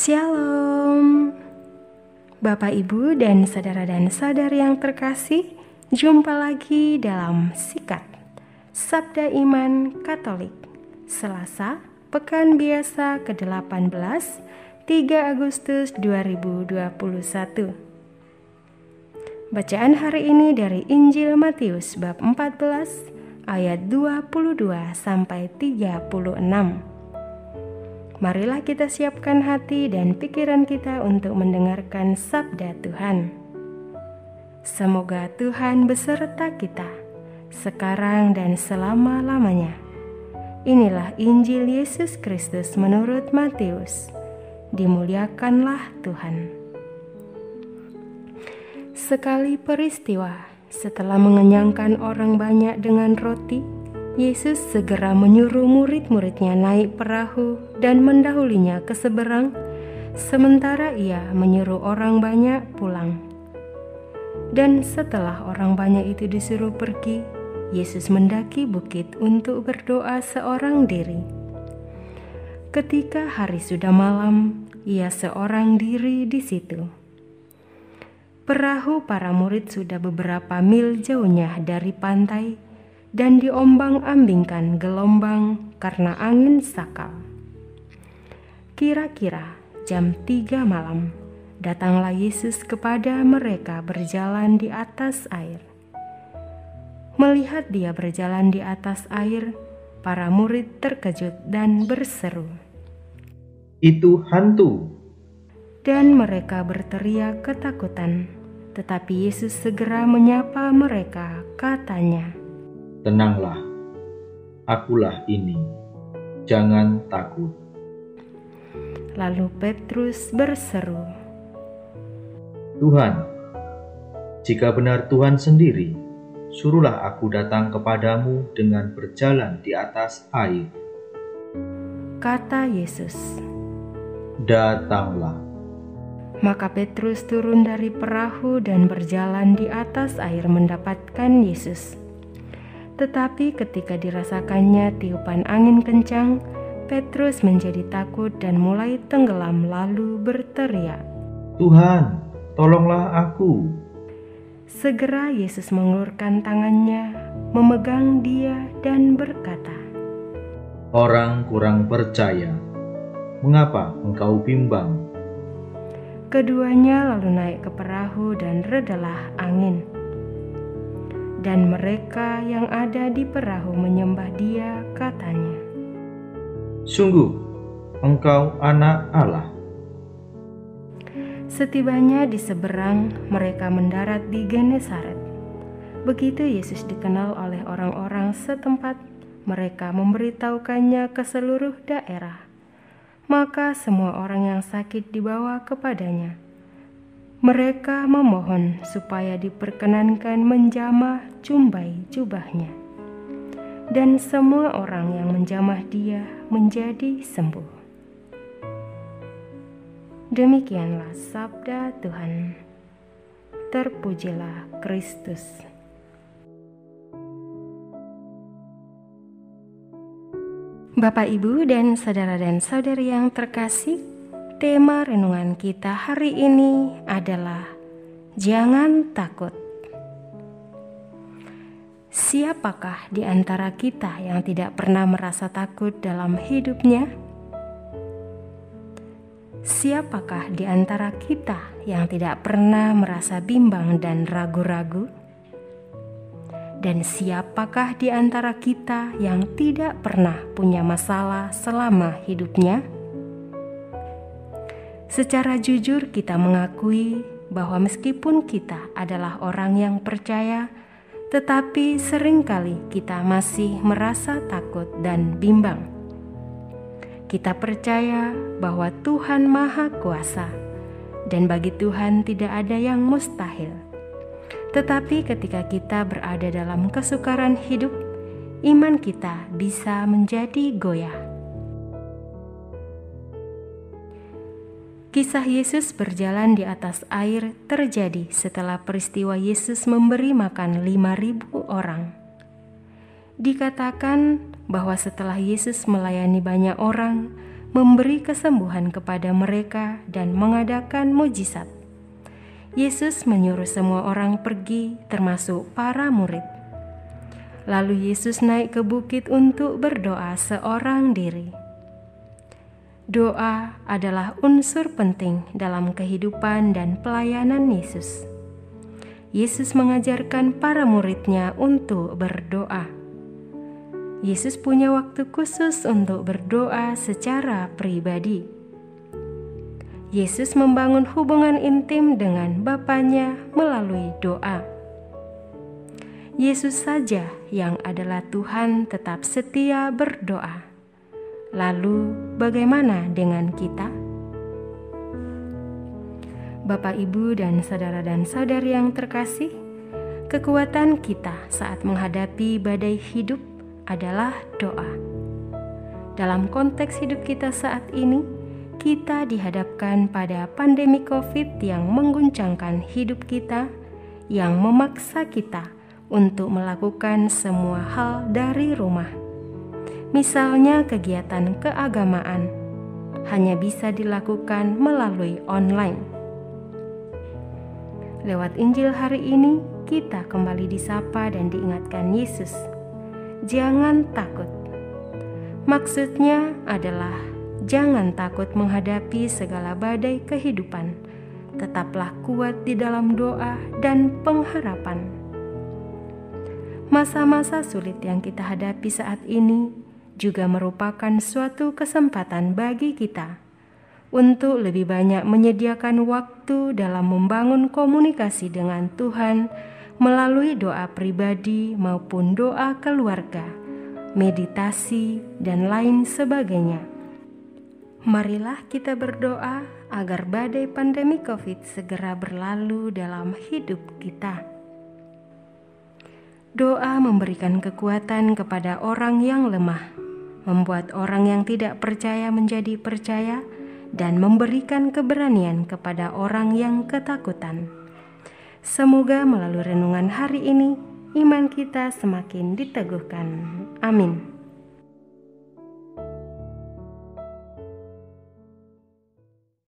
Shalom, Bapak, Ibu, dan saudara yang terkasih. Jumpa lagi dalam Sikat Sabda Iman Katolik Selasa, Pekan Biasa ke-18, 3 Agustus 2021. Bacaan hari ini dari Injil Matius bab 14 ayat 22 sampai 36. Marilah kita siapkan hati dan pikiran kita untuk mendengarkan sabda Tuhan. Semoga Tuhan beserta kita, sekarang dan selama-lamanya. Inilah Injil Yesus Kristus menurut Matius. Dimuliakanlah Tuhan. Sekali peristiwa, setelah mengenyangkan orang banyak dengan roti, Yesus segera menyuruh murid-muridnya naik perahu dan mendahulinya ke seberang, sementara ia menyuruh orang banyak pulang. Dan setelah orang banyak itu disuruh pergi, Yesus mendaki bukit untuk berdoa seorang diri. Ketika hari sudah malam, ia seorang diri di situ. Perahu para murid sudah beberapa mil jauhnya dari pantai, dan diombang-ambingkan gelombang karena angin sakal. Kira-kira jam 3 malam, datanglah Yesus kepada mereka berjalan di atas air. Melihat dia berjalan di atas air, para murid terkejut dan berseru, "Itu hantu!" Dan mereka berteriak ketakutan. Tetapi Yesus segera menyapa mereka, katanya, "Tenanglah, akulah ini, jangan takut." Lalu Petrus berseru, "Tuhan, jika benar Tuhan sendiri, suruhlah aku datang kepadamu dengan berjalan di atas air." Kata Yesus, "Datanglah." Maka Petrus turun dari perahu dan berjalan di atas air mendapatkan Yesus. Tetapi ketika dirasakannya tiupan angin kencang, Petrus menjadi takut dan mulai tenggelam lalu berteriak, "Tuhan, tolonglah aku." Segera Yesus mengulurkan tangannya, memegang dia dan berkata, "Orang kurang percaya, mengapa engkau bimbang?" Keduanya lalu naik ke perahu dan redalah angin. Dan mereka yang ada di perahu menyembah dia, katanya, "Sungguh, engkau anak Allah." Setibanya di seberang, mereka mendarat di Genesaret. Begitu Yesus dikenal oleh orang-orang setempat, mereka memberitahukannya ke seluruh daerah. Maka semua orang yang sakit dibawa kepadanya. Mereka memohon supaya diperkenankan menjamah jumbai jubahnya. Dan semua orang yang menjamah dia menjadi sembuh. Demikianlah sabda Tuhan. Terpujilah Kristus. Bapak, Ibu, dan saudari yang terkasih, tema renungan kita hari ini adalah jangan takut. Siapakah di antara kita yang tidak pernah merasa takut dalam hidupnya? Siapakah di antara kita yang tidak pernah merasa bimbang dan ragu-ragu? Dan siapakah di antara kita yang tidak pernah punya masalah selama hidupnya? Secara jujur kita mengakui bahwa meskipun kita adalah orang yang percaya, tetapi seringkali kita masih merasa takut dan bimbang. Kita percaya bahwa Tuhan Maha Kuasa, dan bagi Tuhan tidak ada yang mustahil. Tetapi ketika kita berada dalam kesukaran hidup, iman kita bisa menjadi goyah. Kisah Yesus berjalan di atas air terjadi setelah peristiwa Yesus memberi makan 5.000 orang. Dikatakan bahwa setelah Yesus melayani banyak orang, memberi kesembuhan kepada mereka dan mengadakan mujizat. Yesus menyuruh semua orang pergi, termasuk para murid. Lalu Yesus naik ke bukit untuk berdoa seorang diri. Doa adalah unsur penting dalam kehidupan dan pelayanan Yesus. Yesus mengajarkan para murid-Nya untuk berdoa. Yesus punya waktu khusus untuk berdoa secara pribadi. Yesus membangun hubungan intim dengan Bapa-Nya melalui doa. Yesus saja yang adalah Tuhan tetap setia berdoa. Lalu bagaimana dengan kita? Bapak, Ibu, dan saudara dan saudari yang terkasih, kekuatan kita saat menghadapi badai hidup adalah doa. Dalam konteks hidup kita saat ini, kita dihadapkan pada pandemi COVID yang mengguncangkan hidup kita, yang memaksa kita untuk melakukan semua hal dari rumah. Misalnya kegiatan keagamaan hanya bisa dilakukan melalui online. Lewat Injil hari ini, kita kembali disapa dan diingatkan Yesus, jangan takut. Maksudnya adalah jangan takut menghadapi segala badai kehidupan. Tetaplah kuat di dalam doa dan pengharapan. Masa-masa sulit yang kita hadapi saat ini juga merupakan suatu kesempatan bagi kita untuk lebih banyak menyediakan waktu dalam membangun komunikasi dengan Tuhan melalui doa pribadi maupun doa keluarga, meditasi, dan lain sebagainya. Marilah kita berdoa agar badai pandemi COVID segera berlalu dalam hidup kita. Doa memberikan kekuatan kepada orang yang lemah, membuat orang yang tidak percaya menjadi percaya, dan memberikan keberanian kepada orang yang ketakutan. Semoga melalui renungan hari ini, iman kita semakin diteguhkan. Amin.